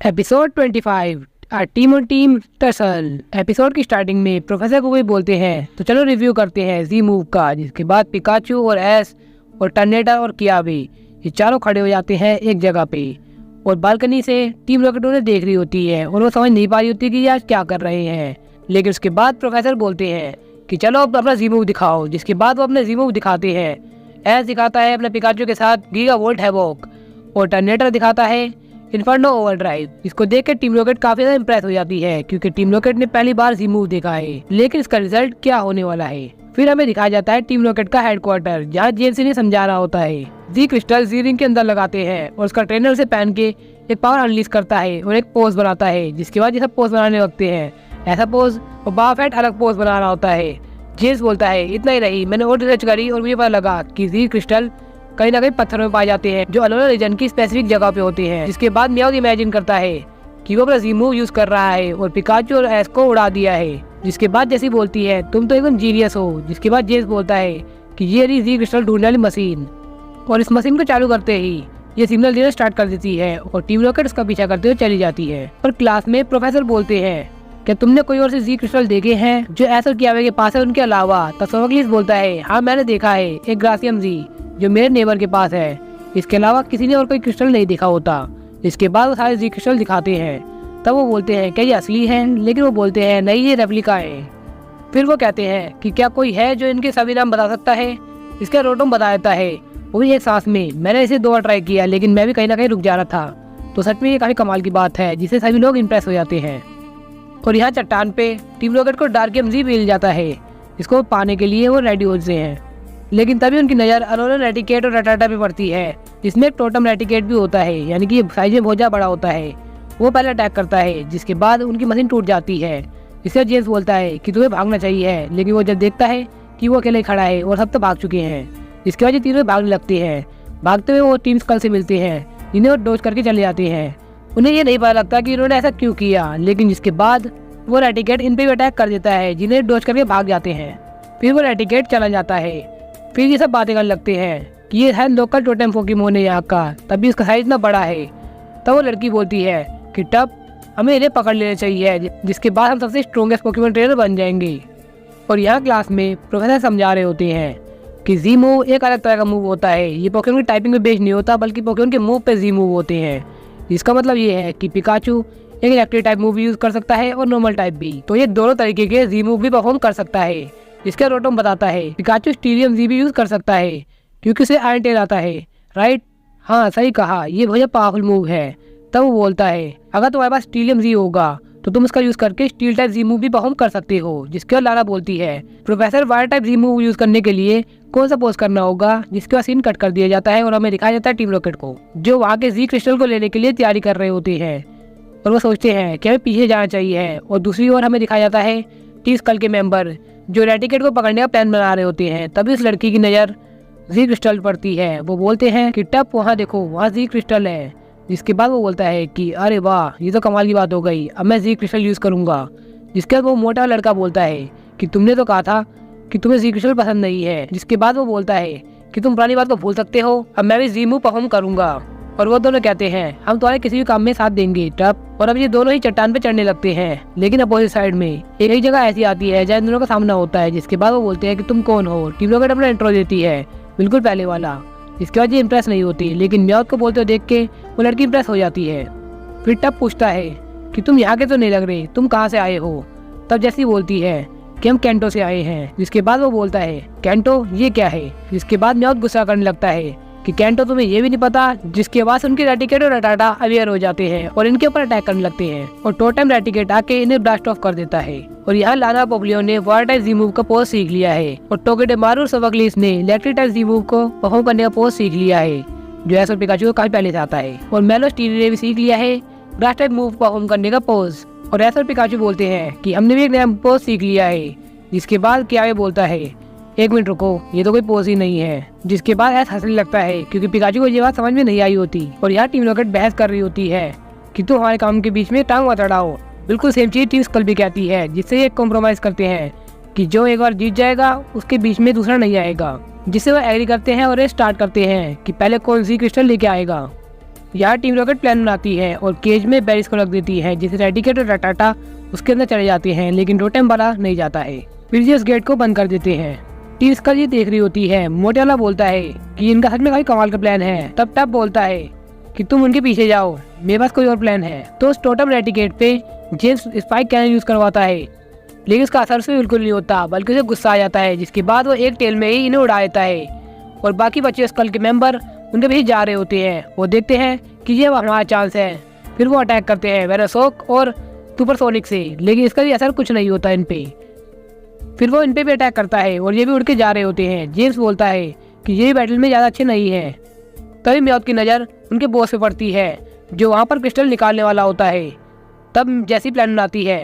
Episode 25 team on team tussle. Episode की starting में professor को भी बोलते हैं तो चलो रिव्यू करते हैं जी मूव का। जिसके बाद पिकाचू और एस और टर्नेटर और कियाबे ये चारों खड़े हो जाते हैं एक जगह पे और बालकनी से टीम रॉकेट उन्हें देख रही होती है और वो समझ नहीं पा रही होती कि ये आज क्या कर रहे हैं। लेकिन उसके बाद प्रोफेसर बोलते हैं कि चलो अब अपना जी मूव दिखाओ। जिसके बाद वो अपने जी मूव दिखाते हैं। एस दिखाता है अपने पिकाचू के साथ गीगा वोल्ट हैवॉक और टर्नेटर दिखाता है इन्फर्नो ओवरड्राइव। इसको देख के टीम रॉकेट काफी ज्यादा इंप्रेस हो जाती है क्योंकि टीम रॉकेट ने पहली बार जी मूव देखा है। लेकिन इसका रिजल्ट क्या होने वाला है फिर हमें दिखाया जाता है टीम रॉकेट का हेडक्वार्टर जहाँ जेम्स ने समझा रहा होता है। जी क्रिस्टल जी रिंग के अंदर लगाते हैं और उसका ट्रेनर उसे पहन के एक पावर अनलीज करता है और एक पोज बनाता है। जिसके बाद ये सब पोज बनाने लगते हैं ऐसा पोज और बाफेट अलग पोज बना रहा होता है। जेम्स बोलता है इतना ही नहीं, मैंने और रिसर्च करी और मुझे पता लगा कि जी क्रिस्टल कहीं ना कहीं पत्थरों में पाए जाते हैं जो अलोरा रीजन की स्पेसिफिक जगह पे होते हैं। जिसके बाद मियाओ इमेजिन करता है कि वो अपना जी मूव यूज कर रहा है और पिकाचू और एस को उड़ा दिया है। जिसके बाद जैसी बोलती है तुम तो एकदम जीनियस हो। जिसके बाद जेम्स बोलता है कि ये रही जी क्रिस्टल ढूंढने वाली मशीन और इस मशीन को चालू करते ही ये सिग्नल देना स्टार्ट कर देती है और टीम रॉकेट उसका पीछा करते हुए चली जाती है। और क्लास में प्रोफेसर बोलते हैं क्या तुमने कोई और से जी क्रिस्टल देखे हैं जो ऐसा कियाबे के पास है उनके अलावा? तब सोफोक्लिस बोलता है हाँ मैंने देखा है एक ग्रासियम जी जो मेरे नेबर के पास है। इसके अलावा किसी ने और कोई क्रिस्टल नहीं देखा होता। इसके बाद वो सारे जी क्रिस्टल दिखाते हैं। तब वो बोलते हैं क्या ये असली हैं? लेकिन वो बोलते हैं नहीं ये रेप्लिका है। फिर वो कहते हैं कि क्या कोई है जो इनके सभी नाम बता सकता है? इसका रोटम बता देता है वो भी एक सांस में। मैंने इसे 2 बार ट्राई किया लेकिन मैं भी कहीं ना कहीं रुक जा रहा था। तो सच में ये काफी कमाल की बात है जिससे सभी लोग इम्प्रेस हो जाते हैं। और यहाँ चट्टान पे टीम रॉकेट को डार्कियम जी मिल जाता है। इसको पाने के लिए वो रेडी होते हैं। लेकिन तभी उनकी नज़र अरोरा रेटिकेट और रटाटा पे पड़ती है जिसमें एक टोटम रेटिकेट भी होता है यानी कि साइज में बहुत बड़ा होता है। वो पहले अटैक करता है जिसके बाद उनकी मशीन टूट जाती है। इससे जेम्स बोलता है कि तुम्हें भागना चाहिए है। लेकिन वो जब देखता है कि वो अकेले खड़ा है और सब तो भाग चुके हैं। इसके बाद ये तीनों भागने लगते हैं। भागते हुए वो टीम स्कल से मिलते हैं जिन्हें वो डोज करके चले जाते हैं। उन्हें ये नहीं पता लगता कि इन्होंने ऐसा क्यों किया। लेकिन जिसके बाद वो रेटिकेट इन पे भी अटैक कर देता है जिन्हें डोज करके भाग जाते हैं। फिर वो रेटिकेट चला जाता है। फिर ये सब बातें करने लगते हैं कि ये है लोकल टोटेम पोकेमोन है यहाँ का, तभी इसका साइज इतना बड़ा है। तब वो लड़की बोलती है कि टब हमें इन्हें पकड़ लेना चाहिए जिसके बाद हम सबसे स्ट्रॉन्गेस्ट पोकेमोन ट्रेनर बन जाएंगे। और यहाँ क्लास में प्रोफेसर समझा रहे होते हैं कि जी मूव एक अलग तरह का मूव होता है। ये पोकेमोन की टाइपिंग पे बेस्ड नहीं होता बल्कि पोकेमोन के मूव पे जी मूव होते हैं। इसका मतलब ये है कि पिकाचू एक इलेक्ट्रिक टाइप मूव यूज कर सकता है और नॉर्मल टाइप भी। तो ये दोनों तरीके के जी मूव भी परफॉर्म कर सकता है। इसका रोटम बताता है पिकाचू स्टीरियम जी भी यूज कर सकता है क्योंकि उसे आयरन टेल आता है। राइट, हाँ सही कहा, ये बहुत पावरफुल मूव है। तब वो बोलता है अगर तुम्हारे पास स्टीलियम जी होगा तो तुम उसका यूज करके स्टील टाइप जी मूव भी परफॉर्म कर सकते हो। जिसके बाद लारा बोलती है प्रोफेसर वायर टाइप जी मूव यूज करने के लिए कौन सा पोज करना होगा? जिसके बाद सीन कट कर दिया जाता है और हमें दिखाया जाता है टीम रॉकेट को जो वहाँ के जी क्रिस्टल को लेने के लिए तैयारी कर रहे होते हैं और वो सोचते हैं कि हमें पीछे जाना चाहिए। और दूसरी ओर हमें दिखाया जाता है टी स्कल के मेंबर जो रेटिकेट को पकड़ने का प्लान बना रहे होते हैं। तभी उस लड़की की नज़र जी क्रिस्टल पड़ती है। वो बोलते हैं कि टप वहाँ देखो वहाँ जी क्रिस्टल है। जिसके बाद वो बोलता है कि अरे वाह ये तो कमाल की बात हो गई, अब मैं जी क्रिस्टल यूज़ करूँगा। जिसके बाद वो मोटा लड़का बोलता है कि तुमने तो कहा था कि तुम्हें जी क्रिस्टल पसंद नहीं है। जिसके बाद वो बोलता है कि तुम पुरानी बात को भूल सकते हो, अब मैं भी जी मूव परफॉर्म करूँगा। और वो दोनों कहते हैं हम तुम्हारे किसी भी काम में साथ देंगे टप। और अब ये दोनों ही चट्टान पे चढ़ने लगते हैं लेकिन अपोजिट साइड में एक ही जगह ऐसी आती है जहाँ दोनों का सामना होता है। जिसके बाद वो बोलते हैं कि तुम कौन हो? टीम रॉकेट अपना इंट्रो देती है बिल्कुल पहले वाला। इसके बाद ये इंप्रेस नहीं होती लेकिन म्याउथ को बोलते हुए देख के वो लड़की इंप्रेस हो जाती है। फिर टप पूछता है कि तुम यहाँ के तो नहीं लग रहे, तुम कहाँ से आए हो? तब जैसी बोलती है कि हम कैंटो से आए हैं। जिसके बाद वो बोलता है कैंटो ये क्या है? जिसके बाद म्याउथ गुस्सा करने लगता है कि कैंटो तुम्हें ये भी नहीं पता। जिसके बाद उनके रेटिकेट और रटाटा अवेयर हो जाते हैं और इनके ऊपर अटैक करने लगते हैं और टोटेम रेटिकेट आके इन्हें ब्लास्ट ऑफ कर देता है। और यहाँ लाना पोप्लियो ने वाटर टाइप जी मूव का पोज सीख लिया है और टोकेडेमारू और सोफोक्लिस ने इलेक्ट्रिक टाइप जी मूव को परफॉर्म करने का पोज सीख लिया है जो एस और पिकाचू को काफी पहले से आता है। और मेलोस्टीरी ने भी सीख लिया है ग्रास टाइप मूव परफॉर्म करने का पोज। और एस और पिकाचू बोलते हैं कि हमने भी एक नया पोज सीख लिया है। जिसके बाद कियाबे बोलता है एक मिनट रुको, ये तो कोई पोज ही नहीं है। जिसके बाद ऐसा हंसने लगता है क्योंकि पिकाचू को ये बात समझ में नहीं आई होती। और यहाँ टीम रॉकेट बहस कर रही होती है कि तुम हमारे काम के बीच में टांग मत अड़ाओ। बिल्कुल सेम चीज टीम स्कल भी कहती है जिससे ये कॉम्प्रोमाइज करते हैं कि जो एक बार जीत जाएगा उसके बीच में दूसरा नहीं आएगा। जिससे वो एग्री करते हैं और ये स्टार्ट करते हैं कि पहले कौन सी क्रिस्टल लेके आएगा। यहाँ टीम रॉकेट प्लान बनाती है और केज में बेरिस को रख देती है, जिसे रेडिकेट और रटाटा उसके अंदर चले जाते हैं, लेकिन टोटेम वाला नहीं जाता है। फिर ये उस गेट को बंद कर देते हैं। टीम स्कल ये देख रही होती है। मोटे वाला बोलता है कि इनका सच में काफी कमाल का प्लान है। तब टब बोलता है कि तुम उनके पीछे जाओ, मेरे पास कोई और प्लान है। तो उस टोटम रेडिकेट पे जेम्स स्पाइक कैनन यूज करवाता है, लेकिन उसका असर से बिल्कुल नहीं होता, बल्कि उसे गुस्सा आ जाता है, जिसके बाद वो एक टेल में ही इन्हें उड़ा देता है। और बाकी बचे स्कल के मेंबर उनके पीछे जा रहे होते हैं। वो देखते हैं कि ये हमारा चांस है। फिर वो अटैक करते हैं वेरासोक और सुपरसोनिक से, लेकिन इसका भी असर कुछ नहीं होता इन पे। फिर वो इन पे भी अटैक करता है और ये भी उड़ के जा रहे होते हैं। जेम्स बोलता है कि ये बैटल में ज़्यादा अच्छे नहीं है। तभी म्याउथ की नज़र उनके बॉस पे पड़ती है, जो वहाँ पर क्रिस्टल निकालने वाला होता है। तब जैसी प्लान बनाती है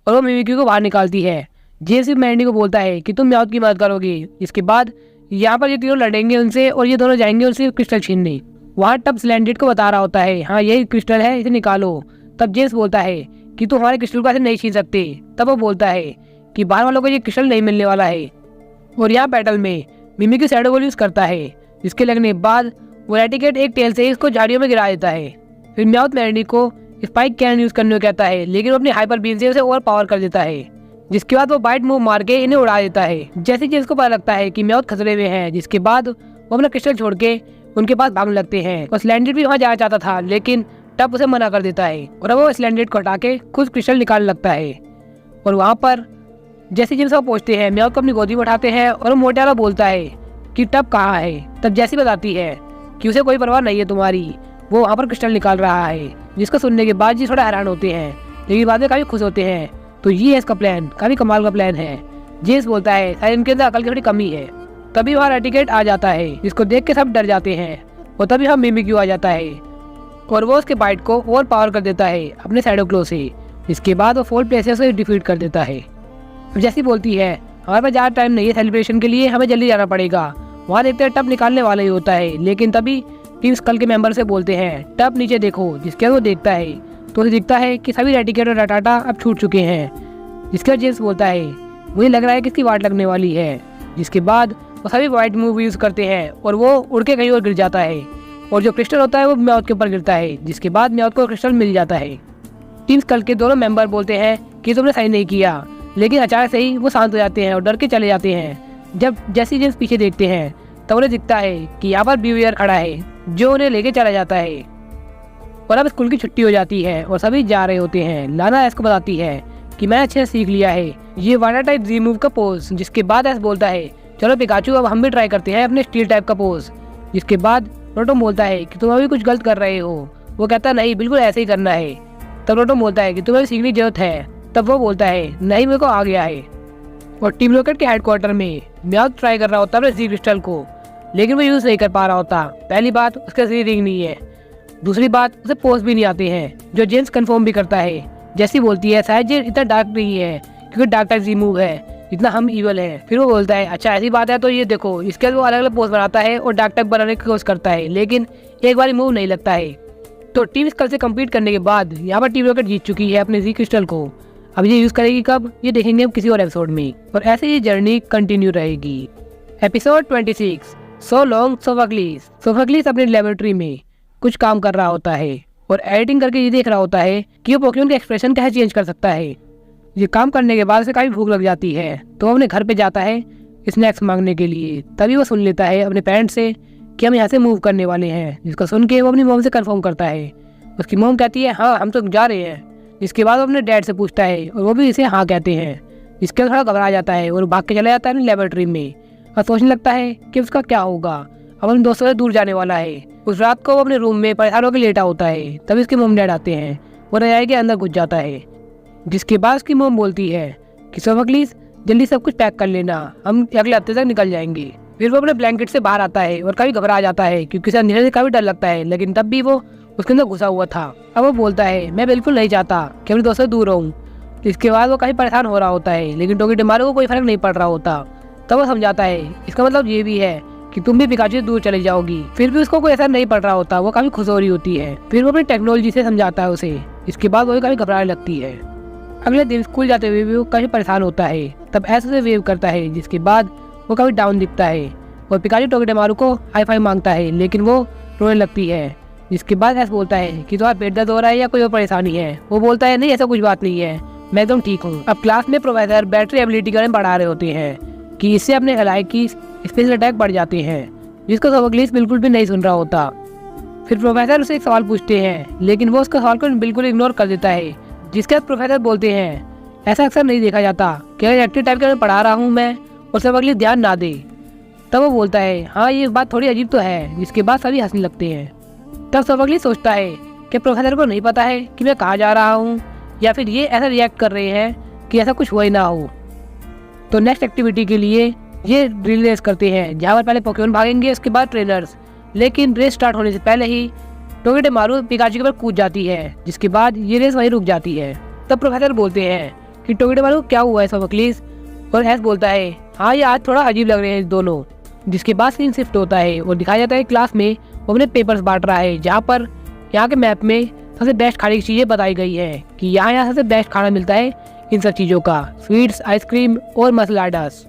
और वो मिमिक्री को बाहर निकालती है। जेम्स मैंडी को बोलता है कि तुम म्याउथ की मदद करोगी। इसके बाद यहाँ पर ये तीनों लड़ेंगे उनसे और ये दोनों जाएंगे उनसे क्रिस्टल छीनने। वहाँ टब स्लैंडेड को बता रहा होता है, हाँ यही क्रिस्टल है, इसे निकालो। तब जेम्स बोलता है कि तुम हमारे क्रिस्टल को ऐसे नहीं छीन सकते। तब वो बोलता है कि बाहर वालों को ये क्रिस्टल नहीं मिलने वाला है। और यहाँ बैटल में मिमिक्री शैडो बॉल यूज करता है, जिसके लगने के बाद वो रेडिकेट एक टेल से इसको झाड़ियों में गिरा देता है। फिर म्याउथ मैंडी को स्पाइक कैनन यूज करने को कहता है, लेकिन वो अपनी हाइपर बीम से उसे ओवर पावर कर देता है। जिसके बाद वो बाइट मूव मार के इन्हें उड़ा देता है। जैसे जेम्स को पता लगता है कि म्याउथ खतरे में है, जिसके बाद वो अपना क्रिस्टल छोड़ के उनके पास भागने लगते हैं। और स्लैंडेड भी वहाँ जाना चाहता था, लेकिन टब उसे मना कर देता है और अब वो स्लैंडेड को हटा के खुद क्रिस्टल निकालने लगता है। और वहाँ पर जैसे जेम्स वो पहुँचते हैं, म्याउथ को अपनी गोदी में उठाते हैं और वो मोटे वाला बोलता है कि टब कहाँ है। तब जैसी बताती है कि उसे कोई परवाह नहीं है तुम्हारी, वो वहाँ पर क्रिस्टल निकाल रहा है। जिसको सुनने के बाद जी थोड़ा हैरान होते हैं, लेकिन बाद में काफी खुश होते हैं। तो ये है इसका प्लान, काफी कमाल का प्लान है। जेम्स बोलता है शायद इनके अंदर अकल की थोड़ी कमी है। तभी वहाँ रेडिकेट आ जाता है, जिसको देख के सब डर जाते हैं। और तभी वहाँ मिमिक्यू आ जाता है और वो उसके बाइट को ओवर पावर कर देता है अपने शैडो क्लो से। इसके बाद वो 4 प्लेसेस से डिफीट कर देता है। जैसी बोलती है हमारे पास ज़्यादा टाइम नहीं है सेलिब्रेशन के लिए, हमें जल्दी जाना पड़ेगा। वहाँ देखते हैं टब निकालने वाला ही होता है, लेकिन तभी टीम स्कल के मेंबर से बोलते हैं टब नीचे देखो। जिसके बाद वो देखता है तो उसे दिखता है कि सभी रेडिकेट और रटाटा अब छूट चुके हैं। जिसके बाद जेम्स बोलता है मुझे लग रहा है कि इसकी वाट लगने वाली है। जिसके बाद वो सभी वाइट मूव यूज करते हैं और वो उड़ के कहीं और गिर जाता है और जो क्रिस्टल होता है वो म्याउथ के ऊपर गिरता है। जिसके बाद म्याउथ को क्रिस्टल मिल जाता है। टीम स्कल के दोनों मेंबर बोलते हैं कि तुमने सही नहीं किया, लेकिन अचानक से ही वो शांत हो जाते हैं और डर के चले जाते हैं। जब जैसे जेम्स पीछे देखते हैं तब उन्हें दिखता है कि यहाँ पर बीवियर खड़ा है, जो उन्हें लेके चला जाता है। और अब स्कूल की छुट्टी हो जाती है और सभी जा रहे होते हैं। लाना एस को बताती है कि मैं अच्छे से सीख लिया है ये वाटर टाइप जी मूव का पोज। जिसके बाद एस बोलता है चलो पिकाचू अब हम भी ट्राई करते हैं अपने स्टील टाइप का पोज। जिसके बाद रोटोम बोलता है कि तुम अभी कुछ गलत कर रहे हो। वो कहता है नहीं, बिल्कुल ऐसे ही करना है। तब रोटोम बोलता है कि तुम्हें सीखने की जरूरत है। तब वो बोलता है नहीं, मेरे को आ गया है। और टीम रॉकेट के हेडक्वार्टर में म्याउथ ट्राई कर रहा होता है जी क्रिस्टल को, लेकिन वो यूज नहीं कर पा रहा होता। पहली बात उसका सही रिंग नहीं है, दूसरी बात उसे पोज भी नहीं आते हैं, जो जेम्स कंफर्म भी करता है। जैसी बोलती है शायद ये इतना डार्क नहीं है क्योंकि डार्क टाइप जी मूव है, इतना हम इवल है। फिर वो बोलता है अच्छा ऐसी बात है तो ये देखो। इसके बाद वो अलग अलग पोज बनाता है और डार्क टाइप बनाने की कोशिश करता है, लेकिन एक बार मूव नहीं लगता है। तो टीम स्कल से कम्पीट करने के बाद यहाँ पर टीम रॉकेट जीत चुकी है अपने जी क्रिस्टल को। अब ये यूज करेगी कब, ये देखेंगे हम किसी और एपिसोड में। और ऐसे ही जर्नी कंटिन्यू रहेगी। Episode 26 so long Sophocles. Sophocles अपनी लेबोरेटरी में कुछ काम कर रहा होता है और एडिटिंग करके ये देख रहा होता है कि वो पोकेमॉन के एक्सप्रेशन कैसे चेंज कर सकता है। ये काम करने के बाद उसे काफी भूख लग जाती है, तो वो अपने घर पे जाता है स्नैक्स मांगने के लिए। तभी वो सुन लेता है अपने पेरेंट्स से कि हम यहाँ से मूव करने वाले हैं। जिसको सुन के वो अपनी मॉम से कंफर्म करता है। उसकी मॉम कहती है हाँ हम तो जा रहे हैं। जिसके बाद वो अपने डैड से पूछता है और वो भी इसे हाँ कहते हैं। इसके बाद थोड़ा घबरा जाता है और भाग के चला जाता है अपनी लेबोरेटरी में और सोचने लगता है कि उसका क्या होगा। अब अपने दोस्तों से दूर जाने वाला है। उस रात को वो अपने रूम में परेशान होकर लेटा होता है। तभी उसके मॉम डैड आते हैं और रजाई के अंदर घुस जाता है। जिसके बाद उसकी मॉम बोलती है कि सोफोक्लिस जल्दी सब कुछ पैक कर लेना, हम अगले हफ्ते तक निकल जाएंगे। फिर वो अपने ब्लैंकेट से बाहर आता है और काफी घबरा जाता है क्योंकि उसे अंधेरे से काफी डर लगता है, लेकिन तब भी वो उसके अंदर घुसा हुआ था। अब वो बोलता है मैं बिल्कुल नहीं चाहता कि अपने दोस्तों से दूर रहूं। इसके बाद वो काफी परेशान हो रहा होता है, लेकिन टोकीडेमारू को कोई फर्क नहीं पड़ रहा होता। तब वो समझाता है इसका मतलब ये भी है कि तुम भी पिकाचू से दूर चले जाओगी। फिर भी उसको कोई असर नहीं पड़ रहा होता, वो काफी खुश हो रही होती है। फिर वो अपनी टेक्नोलॉजी से समझाता है उसे। इसके बाद वो भी काफी घबराने लगती है। अगले दिन स्कूल जाते हुए भी वो काफी परेशान होता है। तब ऐसे से वेव करता है, जिसके बाद वो काफी डाउन दिखता है और पिकाचू टोकीडेमारू को हाई फाई मांगता है, लेकिन वो रोने लगती है। जिसके बाद एस बोलता है कि तुम्हारा पेट दर्द हो रहा है या कोई और परेशानी है। वो बोलता है नहीं ऐसा कुछ बात नहीं है, मैं एकदम ठीक हूँ। अब क्लास में प्रोफेसर बैटरी एबिलिटी के बारे में पढ़ा रहे होते हैं कि इससे अपने एलाई की स्पेशल अटैक बढ़ जाते हैं, जिसको सोफोक्लिस बिल्कुल भी नहीं सुन रहा होता। फिर प्रोफेसर उसे एक सवाल पूछते हैं, लेकिन वो उसका सवाल को बिल्कुल इग्नोर कर देता है। जिसके बाद प्रोफेसर बोलते हैं ऐसा अक्सर नहीं देखा जाता कि एक्टिव टाइप के पढ़ा रहा हूँ मैं और सोफोक्लिस ध्यान ना दे। तब वो बोलता है हाँ ये बात थोड़ी अजीब तो है। जिसके बाद सभी हंसने लगते हैं। तब सोफोक्लिस सोचता है कि प्रोफेसर को नहीं पता है कि मैं कहाँ जा रहा हूँ, या फिर ये ऐसा रिएक्ट कर रहे हैं कि ऐसा कुछ हुआ ही ना हो। तो नेक्स्ट एक्टिविटी के लिए ये रिले रेस करते हैं, जहाँ पर पहले पोकेमॉन भागेंगे, उसके बाद ट्रेनर्स। लेकिन रेस स्टार्ट होने से पहले ही टोगेडेमारू पिकाचू के ऊपर कूद जाती है, जिसके बाद ये रेस वहीं रुक जाती है। तब प्रोफेसर बोलते हैं कि टोगेडेमारू क्या हुआ है सोफोक्लिस, और एस बोलता है हाँ ये आज थोड़ा अजीब लग रहे हैं दोनों। जिसके बाद सीन शिफ्ट होता है और दिखाया जाता है क्लास में वो अपने पेपर्स बांट रहा है, जहाँ पर यहाँ के मैप में सबसे बेस्ट खाने की चीज़ें बताई गई है कि यहाँ सबसे बेस्ट खाना मिलता है इन सब चीज़ों का, स्वीट्स, आइसक्रीम और मसलाडास।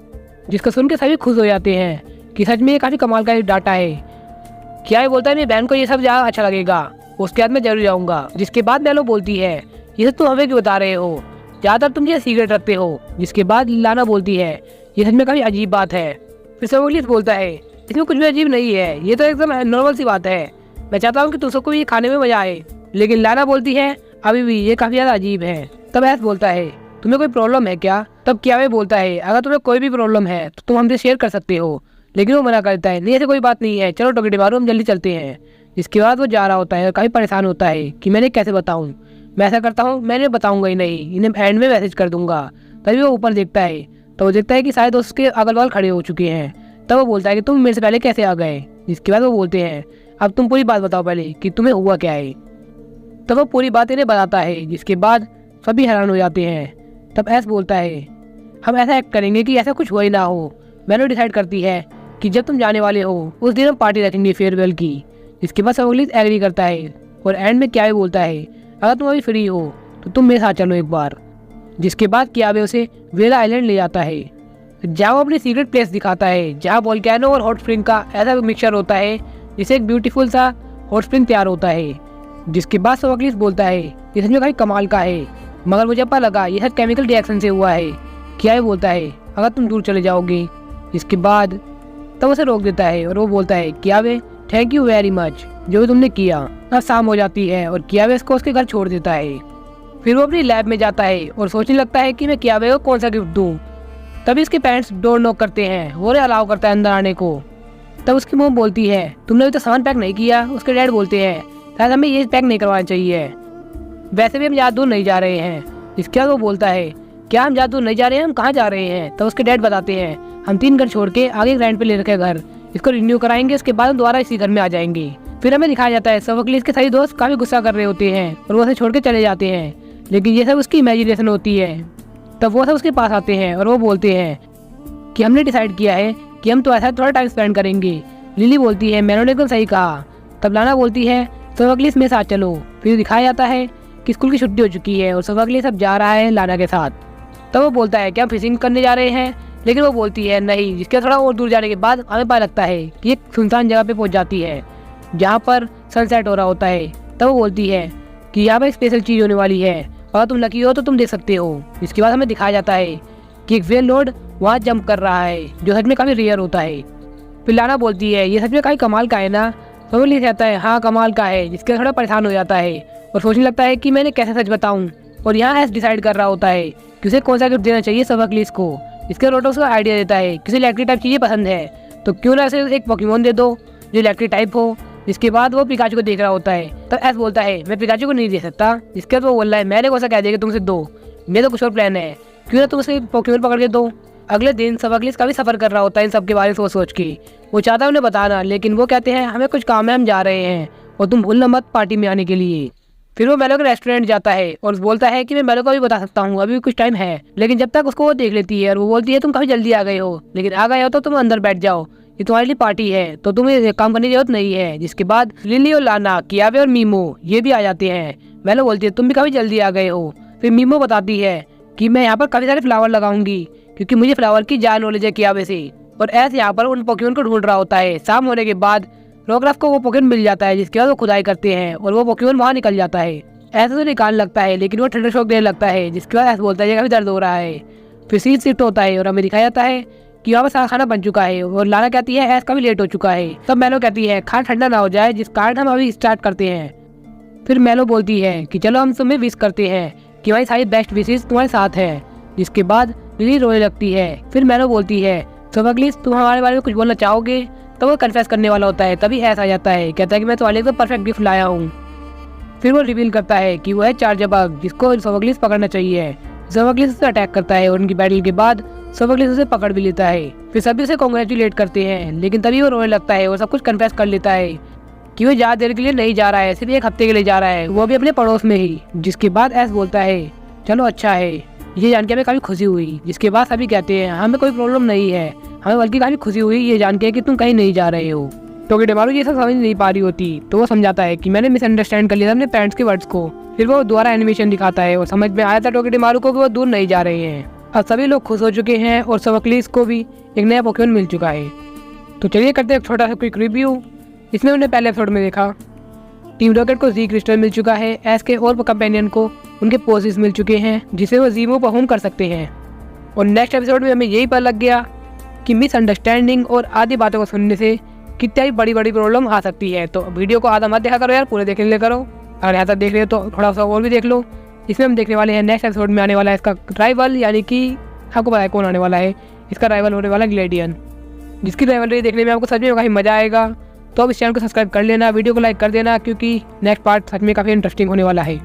जिसको सुन के सभी खुश हो जाते हैं कि सच में ये काफ़ी कमाल का एक डाटा है। क्या ये बोलता है मेरी बहन को ये सब ज़्यादा अच्छा लगेगा, उसके बाद मैं जरूर जाऊँगा। जिसके बाद मेलो बोलती है ये सब तुम हमें क्यों बता रहे हो, ज़्यादातर तुम ये सीक्रेट रखते हो। जिसके बाद लाना बोलती है ये सच में काफ़ी अजीब बात है। फिर सोफोक्लिस बोलता है इसमें कुछ भी अजीब नहीं है, ये तो एकदम नॉर्मल सी बात है, मैं चाहता हूँ कि तुम सबको ये खाने में मजा आए। लेकिन लाना बोलती है अभी भी ये काफ़ी ज़्यादा अजीब है। तब एस बोलता है तुम्हें कोई प्रॉब्लम है क्या। तब कियावे बोलता है अगर तुम्हें कोई भी प्रॉब्लम है तो तुम हमसे शेयर कर सकते हो। लेकिन वो मना करता है नहीं ऐसे कोई बात नहीं है, चलो टोगेडेमारू हम जल्दी चलते हैं। इसके बाद वो जा रहा होता है और काफ़ी परेशान होता है कि मैंने कैसे बताऊँ, मैं ऐसा करता हूँ मैंने बताऊँगा ही नहीं, इन्हें एंड में मैसेज कर दूंगा। तभी वो ऊपर देखता है तो वो देखता है कि शायद उसके अगल बगल खड़े हो चुके हैं। तब वो बोलता है कि तुम मेरे से पहले कैसे आ गए। जिसके बाद वो बोलते हैं अब तुम पूरी बात बताओ पहले कि तुम्हें हुआ क्या है। तब वो पूरी बात इन्हें बताता है, जिसके बाद सभी हैरान हो जाते हैं। तब एस बोलता है हम ऐसा एक्ट करेंगे कि ऐसा कुछ हो ही ना हो। मैंने डिसाइड करती है कि जब तुम जाने वाले हो उस दिन हम पार्टी रखेंगे फेयरवेल की। इसके बाद सोफोक्लिस एग्री करता है और एंड में कियावे बोलता है अगर तुम अभी फ्री हो तो तुम मेरे साथ चलो एक बार। जिसके बाद कियावे उसे वेला आइलैंड ले जाता है, जहाँ वो अपनी सीक्रेट प्लेस दिखाता है, जहाँ वोल्केनो और हॉट स्प्रिंग का ऐसा मिक्सचर होता है जिससे एक ब्यूटीफुल सा हॉट स्प्रिंग तैयार होता है। जिसके बाद सोफोक्लिस बोलता है ये सच में काफी कमाल का है, मगर मुझे पता लगा ये सब केमिकल रिएक्शन से हुआ है। कियावे बोलता है अगर तुम दूर चले जाओगे। इसके बाद तब उसे रोक देता है और वो बोलता है कियावे थैंक यू वेरी मच जो भी तुमने किया। अब शाम हो जाती है और कियावे उसको उसके घर छोड़ देता है। फिर वो अपनी लैब में जाता है और सोचने लगता है कि मैं कियावे को कौन सा गिफ्ट दूँ। तभी उसके पेरेंट्स डोर नॉक करते हैं, वो अलाउ करता है अंदर आने को। तब उसकी मॉम बोलती है तुमने अभी तो सामान पैक नहीं किया। उसके डैड बोलते हैं शायद हमें ये पैक नहीं करवाना चाहिए, वैसे भी हम ज़्यादा दूर नहीं जा रहे हैं। इसके बाद वो बोलता है क्या हम ज़्यादा दूर नहीं जा रहे हैं, हम कहाँ जा रहे हैं। तब उसके डैड बताते हैं हम 3 घर छोड़ के आगे रेंट पे ले रखे घर, इसको रिन्यू कराएंगे, उसके बाद हम दोबारा इसी घर में आ जाएंगे। फिर हमें दिखाया जाता है सोफोक्लिस के सभी दोस्त काफ़ी गुस्सा कर रहे होते हैं और वो उसे छोड़ के चले जाते हैं, लेकिन ये सब उसकी इमेजिनेशन होती है। तब वो सब उसके पास आते हैं और वो बोलते हैं कि हमने डिसाइड किया है कि हम तो ऐसा थोड़ा टाइम स्पेंड करेंगे। लिली बोलती है मैंने एकदम सही कहा। तब लाना बोलती है सोफोक्लिस मेरे साथ चलो। फिर दिखाया जाता है कि स्कूल की छुट्टी हो चुकी है और सोफोक्लिस अब जा रहा है लाना के साथ। तब वो बोलता है क्या हम फिशिंग करने जा रहे हैं, लेकिन वो बोलती है नहीं। जिसके थोड़ा और दूर जाने के बाद हमें पता लगता है कि एक सुनसान जगह पे पहुंच जाती है जहाँ पर सनसेट हो रहा होता है। तब वो बोलती है कि यहाँ पर स्पेशल चीज़ होने वाली है, अगर तुम लकी हो तो तुम देख सकते हो। इसके बाद हमें दिखाया जाता है कि एक वेल लोड वहाँ जंप कर रहा है, जो सच में काफ़ी रेयर होता है। फिर लाना बोलती है ये सच में काफ़ी कमाल का है ना। सोफोक्लिस कहता है हाँ कमाल का है। जिसके थोड़ा परेशान हो जाता है और सोचने लगता है कि मैंने कैसे सच बताऊँ। और यहाँ एस डिसाइड कर रहा होता है कि उसे कौन सा गिफ्ट देना चाहिए सोफोक्लिस को। इसके रोटोस का आइडिया देता है किसी इलेक्ट्रिक टाइप चीज़ें पसंद है तो क्यों ना इसे एक पोकेमॉन दे दो जो इलेक्ट्रिक टाइप हो। इसके बाद वो पिकाचू को देख रहा होता है। तब एस बोलता है मैं पिकाचू को नहीं दे सकता। इसके बाद वो बोल रहा है मैंने कौन सा कह दिया कि तुमसे दो, मेरा तो कुछ और प्लान है, क्यों ना तुम उसे पोकेमॉन पकड़ के दो। अगले दिन सोफोक्लिस काफी सफर कर रहा होता है इन सब के बारे में सोच के। वो चाहता है उन्हें बताना, लेकिन वो कहते हैं हमें कुछ काम है, हम जा रहे हैं और तुम भूलना मत पार्टी में आने के लिए। फिर वो मेलो के रेस्टोरेंट जाता है और बोलता है कि मैं मेलो को भी बता सकता हूँ, अभी कुछ टाइम है। लेकिन जब तक उसको वो देख लेती है और वो बोलती है तुम काफी जल्दी आ गए हो, लेकिन आ गए हो तो तुम अंदर बैठ जाओ, ये तुम्हारे लिए पार्टी है तो तुम्हें काम करने की जरूरत नहीं है। जिसके बाद लिली और लाना, कियावे और मीमो ये भी आ जाते हैं। मेलो बोलती है तुम भी काफी जल्दी आ गए हो। फिर मीमो बताती है कि मैं यहाँ पर काफी सारे फ्लावर लगाऊंगी क्योंकि मुझे फ्लावर की ज्यादा नॉलेज है कियावे से। और ऐसे यहाँ पर उन पोकेमॉन को ढूंढ रहा होता है। शाम होने के बाद रोग्राफ को वो पोकेमॉन मिल जाता है, जिसके बाद वो खुदाई करते हैं और वो पोकेमॉन वहाँ निकल जाता है। ऐसा तो निकाल लगता है, लेकिन वो थंडर शॉक देने लगता है, जिसके बाद ऐसा बोलता है काफी दर्द हो रहा है। फिर सीन शिफ्ट होता है और हमें दिखाया जाता है कि वहाँ पर सारा खाना बन चुका है और लाना कहती है ऐस का भी लेट हो चुका है। तब मैलो कहती है खाना ठंडा ना हो जाए, जिस कारण हम अभी स्टार्ट करते हैं। फिर मैलो बोलती है कि चलो हम तुम्हें विश करते हैं कि हमारी सारी बेस्ट विशेष तुम्हारे साथ है। जिसके बाद लिली रोने लगती है। फिर मैलो बोलती है सोफोक्लिस तुम हमारे बारे में कुछ बोलना चाहोगे? तो वो कन्फेस करने वाला होता है, तभी ऐसा आ जाता है, कहता है कि मैं तुम्हारे लिए तो परफेक्ट गिफ्ट लाया हूँ। फिर वो रिवील करता है कि वो है चार्जरबग, जिसको सोफोक्लिस पकड़ना चाहिए। सोफोक्लिस उसे अटैक करता है और उनकी बैटल के बाद सोफोक्लिस उसे पकड़ भी लेता है। फिर सभी उसे कॉन्ग्रेचुलेट करते हैं, लेकिन तभी वो रोने लगता है और सब कुछ कन्फेस कर लेता है कि वो ज़्यादा देर के लिए नहीं जा रहा है, सिर्फ 1 हफ्ते के लिए जा रहा है, वो भी अपने पड़ोस में ही। जिसके बाद ऐस बोलता है चलो अच्छा है, ये जान के हमें काफ़ी खुशी हुई। जिसके बाद सभी कहते हैं हमें कोई प्रॉब्लम नहीं है, हमें बल्कि काफ़ी खुशी हुई ये जान के कि तुम कहीं नहीं जा रहे हो। टोकीडेमारू ये सब समझ नहीं पा रही होती, तो वो समझाता है कि मैंने मिसअंडरस्टैंड कर लिया था अपने पेरेंट्स के वर्ड्स को। फिर वो दोबारा एनिमेशन दिखाता है और समझ में आया था टोकीडेमारू को कि वो दूर नहीं जा रहे हैं। अब सभी लोग खुश हो चुके हैं और सोफोक्लिस को भी एक नया पोकेमॉन मिल चुका है। तो चलिए करते हैं एक छोटा सा क्विक रिव्यू। इसमें उन्हें पहले एपिसोड में देखा टीम रॉकेट को जी क्रिस्टल मिल चुका है, एस के और कंपेनियन को उनके पोसेस मिल चुके हैं, जिसे वो जी मूव परफॉर्म कर सकते हैं। और नेक्स्ट एपिसोड में हमें यही पता लग गया कि मिसअंडरस्टैंडिंग और आधी बातों को सुनने से कितनी बड़ी बड़ी प्रॉब्लम आ सकती है। तो वीडियो को आधा मत देखा करो यार, पूरे देखने ले करो। अगर यहाँ तक देख रहे हो तो थोड़ा सा और भी देख लो। इसमें हम देखने वाले हैं नेक्स्ट एपिसोड में आने वाला है इसका राइवल, यानी कि आपको पता है कौन आने वाला है। इसका राइवल होने वाला है ग्लेडियन, जिसकी राइवलरी देखने में आपको सच में काफ़ी मज़ा आएगा। तो अब इस चैनल को सब्सक्राइब कर लेना, वीडियो को लाइक कर देना, क्योंकि नेक्स्ट पार्ट सच में काफ़ी इंटरेस्टिंग होने वाला है।